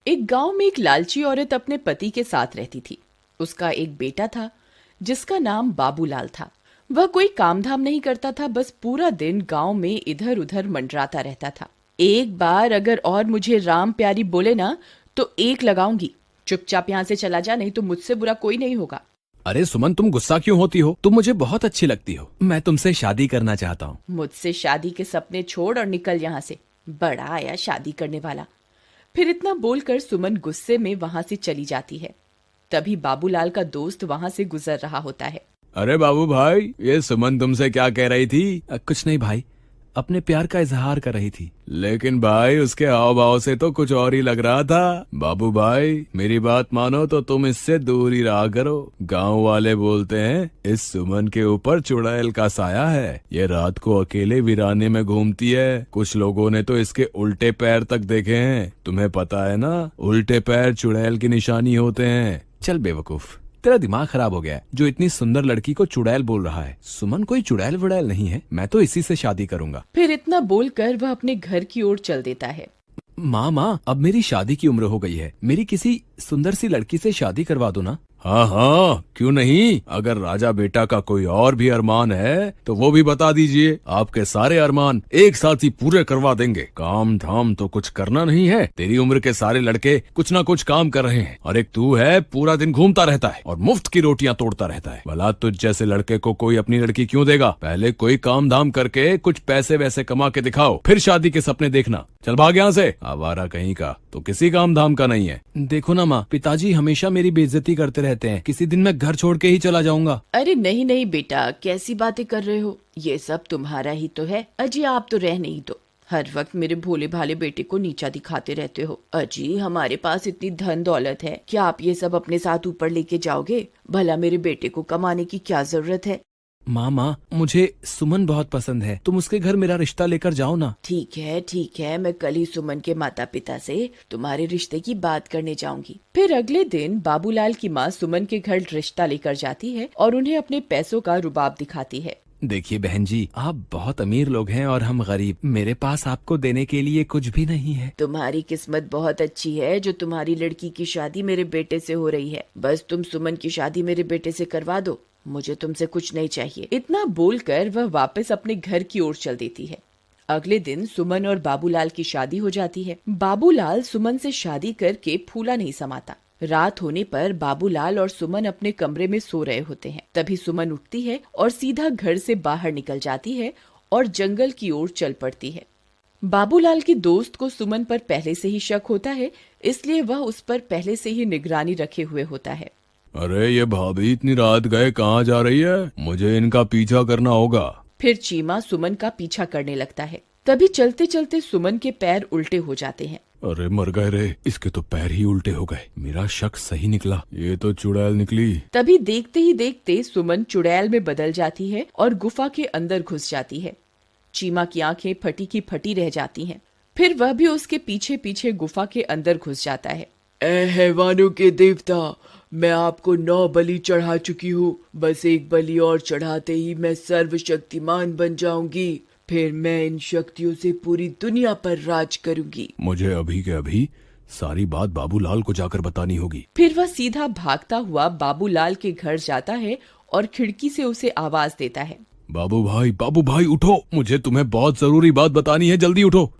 एक गांव में एक लालची औरत अपने पति के साथ रहती थी। उसका एक बेटा था जिसका नाम बाबूलाल था। वह कोई काम धाम नहीं करता था, बस पूरा दिन गांव में इधर उधर मंडराता रहता था। एक बार अगर और मुझे राम प्यारी बोले ना तो एक लगाऊंगी। चुपचाप यहाँ से चला जा, नहीं तो मुझसे बुरा कोई नहीं होगा। अरे सुमन, तुम गुस्सा क्यों होती हो? तुम मुझे बहुत अच्छी लगती हो। मैं तुमसे शादी करना चाहता हूँ। मुझसे शादी के सपने छोड़ और निकल यहाँ से। बड़ा आया शादी करने वाला। फिर इतना बोलकर सुमन गुस्से में वहां से चली जाती है। तभी बाबूलाल का दोस्त वहां से गुजर रहा होता है। अरे बाबू भाई, ये सुमन तुमसे क्या कह रही थी? कुछ नहीं भाई, अपने प्यार का इजहार कर रही थी। लेकिन भाई उसके हाव भाव से तो कुछ और ही लग रहा था। बाबू भाई मेरी बात मानो तो तुम इससे दूर ही रहा करो। गांव वाले बोलते हैं इस सुमन के ऊपर चुड़ैल का साया है। ये रात को अकेले वीराने में घूमती है। कुछ लोगों ने तो इसके उल्टे पैर तक देखे हैं। तुम्हें पता है ना, उल्टे पैर चुड़ैल की निशानी होते हैं। चल बेवकूफ, तेरा दिमाग खराब हो गया है जो इतनी सुंदर लड़की को चुड़ैल बोल रहा है। सुमन कोई चुड़ैल वुड़ैल नहीं है, मैं तो इसी से शादी करूंगा। फिर इतना बोलकर वह अपने घर की ओर चल देता है। माँ, अब मेरी शादी की उम्र हो गई है। मेरी किसी सुंदर सी लड़की से शादी करवा दो ना। हाँ हाँ, क्यों नहीं। अगर राजा बेटा का कोई और भी अरमान है तो वो भी बता दीजिए। आपके सारे अरमान एक साथ ही पूरे करवा देंगे। काम धाम तो कुछ करना नहीं है। तेरी उम्र के सारे लड़के कुछ ना कुछ काम कर रहे हैं और एक तू है, पूरा दिन घूमता रहता है और मुफ्त की रोटियां तोड़ता रहता है। भला तुझ जैसे लड़के को कोई अपनी लड़की क्यों देगा? पहले कोई काम धाम करके कुछ पैसे वैसे कमा के दिखाओ, फिर शादी के सपने देखना। चल भाग यहाँ से, आवारा कहीं का। तो किसी काम धाम का नहीं है। देखो ना माँ, पिताजी हमेशा मेरी बेइज्जती करते रहते हैं। किसी दिन मैं घर छोड़ के ही चला जाऊंगा। अरे नहीं नहीं बेटा, कैसी बातें कर रहे हो? ये सब तुम्हारा ही तो है। अजी आप तो रह नहीं दो। हर वक्त मेरे भोले भाले बेटे को नीचा दिखाते रहते हो। अजी हमारे पास इतनी धन दौलत है, क्या आप ये सब अपने साथ ऊपर लेके जाओगे? भला मेरे बेटे को कमाने की क्या जरूरत है? माँ, मुझे सुमन बहुत पसंद है। तुम उसके घर मेरा रिश्ता लेकर जाओ ना। ठीक है, मैं कल ही सुमन के माता पिता से तुम्हारे रिश्ते की बात करने जाऊंगी। फिर अगले दिन बाबूलाल की माँ सुमन के घर रिश्ता लेकर जाती है और उन्हें अपने पैसों का रुबाब दिखाती है। देखिए बहन जी, आप बहुत अमीर लोग हैं और हम गरीब। मेरे पास आपको देने के लिए कुछ भी नहीं है। तुम्हारी किस्मत बहुत अच्छी है जो तुम्हारी लड़की की शादी मेरे बेटे से हो रही है। बस तुम सुमन की शादी मेरे बेटे से करवा दो, मुझे तुमसे कुछ नहीं चाहिए। इतना बोलकर वह वापस अपने घर की ओर चल देती है। अगले दिन सुमन और बाबूलाल की शादी हो जाती है। बाबूलाल सुमन से शादी करके फूला नहीं समाता। रात होने पर बाबूलाल और सुमन अपने कमरे में सो रहे होते हैं। तभी सुमन उठती है और सीधा घर से बाहर निकल जाती है और जंगल की ओर चल पड़ती है। बाबूलाल के दोस्त को सुमन पर पहले से ही शक होता है, इसलिए वह उस पर पहले से ही निगरानी रखे हुए होता है। अरे ये भाभी इतनी रात गए कहाँ जा रही है? मुझे इनका पीछा करना होगा। फिर चीमा सुमन का पीछा करने लगता है। तभी चलते चलते सुमन के पैर उल्टे हो जाते हैं। अरे मर गए रे, इसके तो पैर ही उल्टे हो गए। मेरा शक सही निकला, ये तो चुड़ैल निकली। तभी देखते ही देखते सुमन चुड़ैल में बदल जाती है और गुफा के अंदर घुस जाती है। चीमा की आंखें फटी की फटी रह जाती हैं। फिर वह भी उसके पीछे पीछे गुफा के अंदर घुस जाता है। ए हैवानों के देवता, मैं आपको 9 बलि चढ़ा चुकी हूँ। बस एक बलि और चढ़ाते ही मैं सर्वशक्तिमान बन जाऊंगी। फिर मैं इन शक्तियों से पूरी दुनिया पर राज करूंगी। मुझे अभी के अभी सारी बात बाबूलाल को जाकर बतानी होगी। फिर वह सीधा भागता हुआ बाबूलाल के घर जाता है और खिड़की से उसे आवाज देता है। बाबू भाई उठो, मुझे तुम्हें बहुत जरूरी बात बतानी है, जल्दी उठो।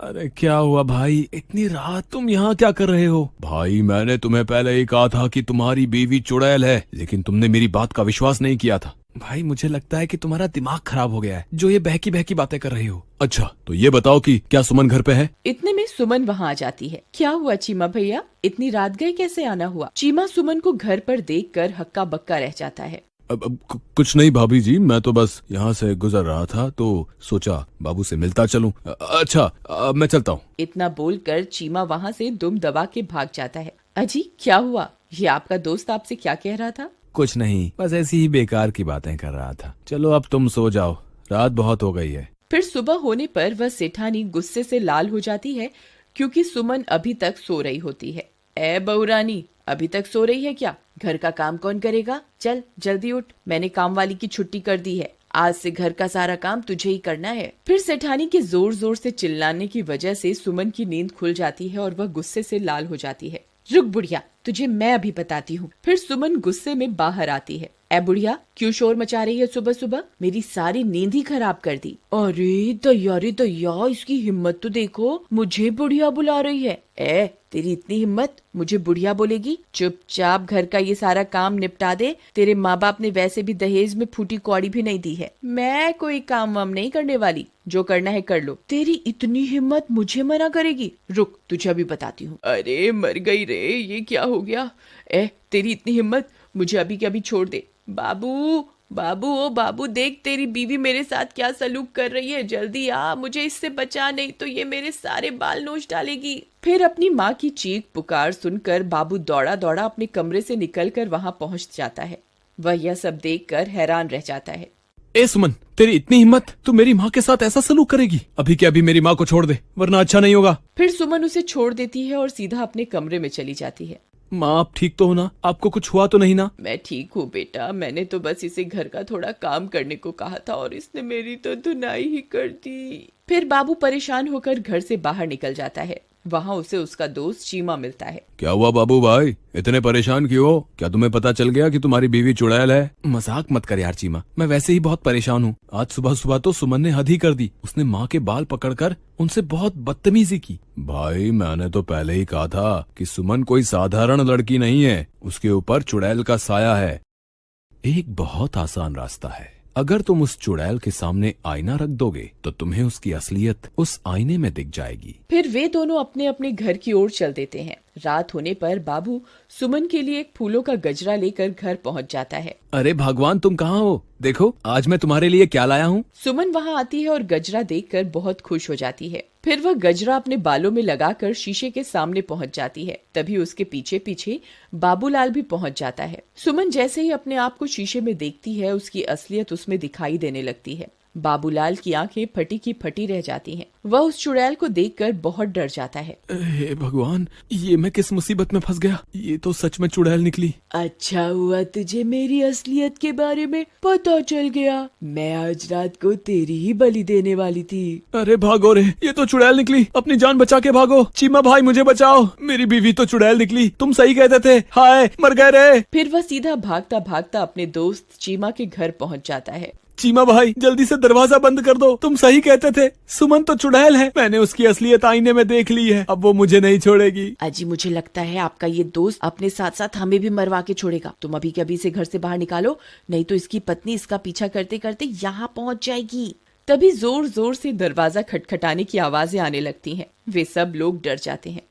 अरे क्या हुआ भाई, इतनी रात तुम यहाँ क्या कर रहे हो? भाई मैंने तुम्हें पहले ही कहा था कि तुम्हारी बीवी चुड़ैल है, लेकिन तुमने मेरी बात का विश्वास नहीं किया था। भाई मुझे लगता है कि तुम्हारा दिमाग खराब हो गया है, जो ये बहकी बहकी बातें कर रही हो। अच्छा तो ये बताओ कि क्या सुमन घर पे है? इतने में सुमन वहाँ आ जाती है। क्या हुआ चीमा भैया, इतनी रात गए कैसे आना हुआ? चीमा सुमन को घर पर देखकर हक्का बक्का रह जाता है। अब कुछ नहीं भाभी जी, मैं तो बस यहाँ से गुजर रहा था तो सोचा बाबू से मिलता चलूं। अच्छा मैं चलता हूँ। इतना बोलकर चीमा वहाँ से दुम दबा के भाग जाता है। अजी क्या हुआ, ये आपका दोस्त आपसे क्या कह रहा था? कुछ नहीं, बस ऐसी ही बेकार की बातें कर रहा था। चलो अब तुम सो जाओ, रात बहुत हो गई है। फिर सुबह होने पर वह सेठानी गुस्से से लाल हो जाती है क्योंकि सुमन अभी तक सो रही होती है। ए बहुरानी, अभी तक सो रही है क्या? घर का काम कौन करेगा? चल जल्दी उठ, मैंने काम वाली की छुट्टी कर दी है, आज से घर का सारा काम तुझे ही करना है। फिर सेठानी के जोर जोर से चिल्लाने की वजह से सुमन की नींद खुल जाती है और वह गुस्से से लाल हो जाती है। रुक बुढ़िया, तुझे मैं अभी बताती हूँ। फिर सुमन गुस्से में बाहर आती है। ए बुढ़िया, क्यों शोर मचा रही है सुबह सुबह? मेरी सारी नींद ही खराब कर दी। अरे दैया, इसकी हिम्मत तो देखो, मुझे बुढ़िया बुला रही है। ए, तेरी इतनी हिम्मत, मुझे बुढ़िया बोलेगी? चुपचाप घर का ये सारा काम निपटा दे। तेरे माँ बाप ने वैसे भी दहेज में फूटी कौड़ी भी नहीं दी है। मैं कोई काम वाम नहीं करने वाली, जो करना है कर लो। तेरी इतनी हिम्मत, मुझे मना करेगी? रुक, तुझे अभी बताती हूँ। अरे मर गई रे, ये क्या हो गया? तेरी इतनी हिम्मत, मुझे अभी के अभी छोड़ दे। बाबू बाबू, ओ बाबू, देख तेरी बीवी मेरे साथ क्या सलूक कर रही है। जल्दी आ, मुझे इससे बचा, नहीं तो ये मेरे सारे बाल नोच डालेगी। फिर अपनी माँ की चीख पुकार सुनकर बाबू दौड़ा दौड़ा अपने कमरे से निकलकर वहाँ पहुँच जाता है। वह यह सब देखकर हैरान रह जाता है। ए सुमन, तेरी इतनी हिम्मत, तू मेरी माँ के साथ ऐसा सलूक करेगी? अभी के अभी मेरी माँ को छोड़ दे, वरना अच्छा नहीं होगा। फिर सुमन उसे छोड़ देती है और सीधा अपने कमरे में चली जाती है। माँ, आप ठीक तो हो ना? आपको कुछ हुआ तो नहीं ना? मैं ठीक हूँ बेटा, मैंने तो बस इसे घर का थोड़ा काम करने को कहा था और इसने मेरी तो धुनाई ही कर दी। फिर बाबू परेशान होकर घर से बाहर निकल जाता है। वहाँ उसे उसका दोस्त चीमा मिलता है। क्या हुआ बाबू भाई, इतने परेशान क्यों हो? क्या तुम्हें पता चल गया कि तुम्हारी बीवी चुड़ैल है? मजाक मत कर यार चीमा, मैं वैसे ही बहुत परेशान हूँ। आज सुबह सुबह तो सुमन ने हद ही कर दी। उसने माँ के बाल पकड़कर उनसे बहुत बदतमीजी की। भाई, मैंने तो पहले ही कहा था कि सुमन कोई साधारण लड़की नहीं है, उसके ऊपर चुड़ैल का साया है। एक बहुत आसान रास्ता है। अगर तुम उस चुड़ैल के सामने आईना रख दोगे तो तुम्हें उसकी असलियत उस आईने में दिख जाएगी। फिर वे दोनों अपने अपने घर की ओर चल देते हैं। रात होने पर बाबू सुमन के लिए एक फूलों का गजरा लेकर घर पहुंच जाता है। अरे भगवान, तुम कहाँ हो? देखो आज मैं तुम्हारे लिए क्या लाया हूँ। सुमन वहाँ आती है और गजरा देखकर बहुत खुश हो जाती है। फिर वह गजरा अपने बालों में लगाकर शीशे के सामने पहुंच जाती है। तभी उसके पीछे पीछे बाबूलाल भी पहुंच जाता है। सुमन जैसे ही अपने आप को शीशे में देखती है, उसकी असलियत उसमें दिखाई देने लगती है। बाबूलाल की आंखें फटी की फटी रह जाती हैं। वह उस चुड़ैल को देखकर बहुत डर जाता है। हे भगवान, ये मैं किस मुसीबत में फंस गया? ये तो सच में चुड़ैल निकली। अच्छा हुआ तुझे मेरी असलियत के बारे में पता चल गया। मैं आज रात को तेरी ही बलि देने वाली थी। अरे भागो रे, ये तो चुड़ैल निकली। अपनी जान बचा के भागो। चीमा भाई, मुझे बचाओ, मेरी बीवी तो चुड़ैल निकली। तुम सही कहते थे। हाय, मर गए रे। फिर वह सीधा भागता भागता अपने दोस्त चीमा के घर पहुंच जाता है। चीमा भाई, जल्दी से दरवाजा बंद कर दो। तुम सही कहते थे, सुमन तो चुड़ैल है। मैंने उसकी असलियत आईने में देख ली है। अब वो मुझे नहीं छोड़ेगी। अजी, मुझे लगता है आपका ये दोस्त अपने साथ साथ हमें भी मरवा के छोड़ेगा। तुम अभी के अभी से घर से बाहर निकालो, नहीं तो इसकी पत्नी इसका पीछा करते करते यहाँ पहुँच जाएगी। तभी जोर जोर से दरवाजा खटखटाने की आवाजें आने लगती हैं। वे सब लोग डर जाते हैं।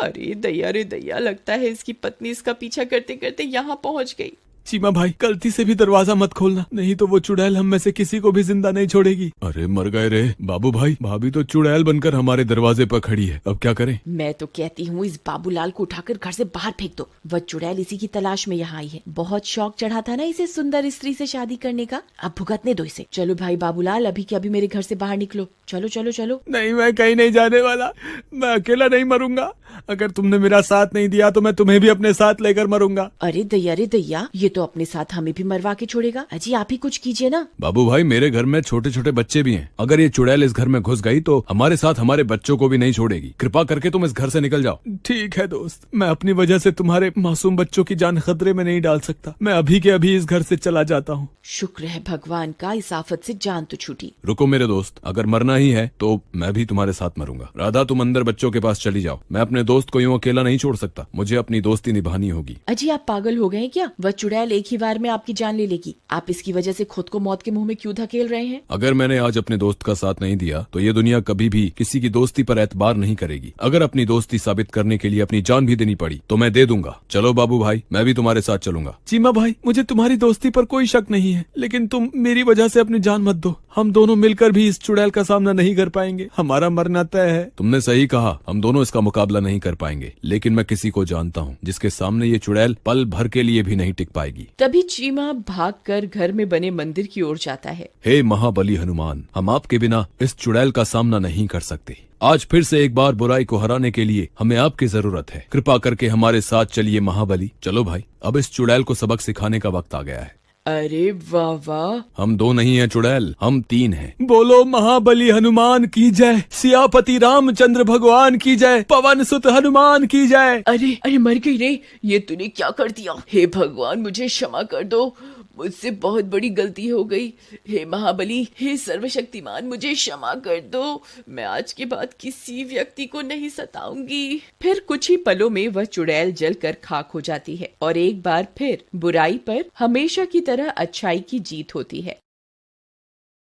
अरे दैया, लगता है इसकी पत्नी इसका पीछा करते करते यहाँ पहुँच गई। चीमा भाई, गलती से भी दरवाजा मत खोलना, नहीं तो वो चुड़ैल हम में से किसी को भी जिंदा नहीं छोड़ेगी। अरे मर गए रे। बाबू भाई, भाभी तो चुड़ैल बनकर हमारे दरवाजे पर खड़ी है, अब क्या करें? मैं तो कहती हूँ इस बाबूलाल को उठाकर घर से बाहर फेंक दो। वह चुड़ैल इसी की तलाश में यहाँ आई है। बहुत शौक चढ़ा था ना इसे सुंदर स्त्री से शादी करने का, अब भुगतने दो इसे। चलो भाई बाबूलाल, अभी के अभी मेरे घर से बाहर निकलो। चलो चलो चलो। नहीं, मैं कहीं नहीं जाने वाला। मैं अकेला नहीं मरूंगा। अगर तुमने मेरा साथ नहीं दिया तो मैं तुम्हें भी अपने साथ लेकर मरूंगा। अरे दैया, ये तो अपने साथ हमें भी मरवा के छोड़ेगा। अजी, आप ही कुछ कीजिए ना। बाबू भाई, मेरे घर में छोटे छोटे बच्चे भी हैं। अगर ये चुड़ैल इस घर में घुस गई तो हमारे साथ हमारे बच्चों को भी नहीं छोड़ेगी। कृपा करके तुम इस घर से निकल जाओ। ठीक है दोस्त, मैं अपनी वजह से तुम्हारे मासूम बच्चों की जान खतरे में नहीं डाल सकता। मैं अभी के अभी इस घर से चला जाता हूँ। शुक्र है भगवान का, इस आफत से जान तो छूटी। रुको मेरे दोस्त, अगर मरना ही है तो मैं भी तुम्हारे साथ मरूंगा। राधा, तुम अंदर बच्चों के पास चली जाओ। मैं अपने दोस्त को यूं अकेला नहीं छोड़ सकता। मुझे अपनी दोस्ती निभानी होगी। अजी, आप पागल हो गए हैं क्या? वह चुड़ैल एक ही बार में आपकी जान ले लेगी। आप इसकी वजह से खुद को मौत के मुंह में क्यों धकेल रहे हैं? अगर मैंने आज अपने दोस्त का साथ नहीं दिया तो ये दुनिया कभी भी किसी की दोस्ती पर एतबार नहीं करेगी। अगर अपनी दोस्ती साबित करने के लिए अपनी जान भी देनी पड़ी तो मैं दे दूंगा। चलो बाबू भाई, मैं भी तुम्हारे साथ चलूंगा। चीमा भाई, मुझे तुम्हारी दोस्ती पर कोई शक नहीं है, लेकिन तुम मेरी वजह से अपनी जान मत दो। हम दोनों मिलकर भी इस चुड़ैल का सामना नहीं कर पाएंगे। हमारा मरना तय है। तुमने सही कहा, हम दोनों इसका मुकाबला नहीं कर पाएंगे, लेकिन मैं किसी को जानता हूँ जिसके सामने ये चुड़ैल पल भर के लिए भी नहीं टिक पाएगी। तभी चीमा भागकर घर में बने मंदिर की ओर जाता है। हे महाबली हनुमान, हम आपके बिना इस चुड़ैल का सामना नहीं कर सकते। आज फिर से एक बार बुराई को हराने के लिए हमें आपकी जरूरत है। कृपा करके हमारे साथ चलिए महाबली। चलो भाई, अब इस चुड़ैल को सबक सिखाने का वक्त आ गया है। अरे वाह वाह। हम 2 नहीं हैं चुड़ैल, हम 3 हैं। बोलो महाबली हनुमान की जय, सियापति रामचंद्र भगवान की जय, पवन सुत हनुमान की जय। अरे अरे मर गई रे, ये तूने क्या कर दिया? हे भगवान मुझे क्षमा कर दो, मुझसे बहुत बड़ी गलती हो गई। हे महाबली, हे सर्वशक्तिमान, मुझे क्षमा कर दो। मैं आज के बाद किसी व्यक्ति को नहीं सताऊंगी। फिर कुछ ही पलों में वह चुड़ैल जलकर खाक हो जाती है और एक बार फिर बुराई पर हमेशा की तरह अच्छाई की जीत होती है।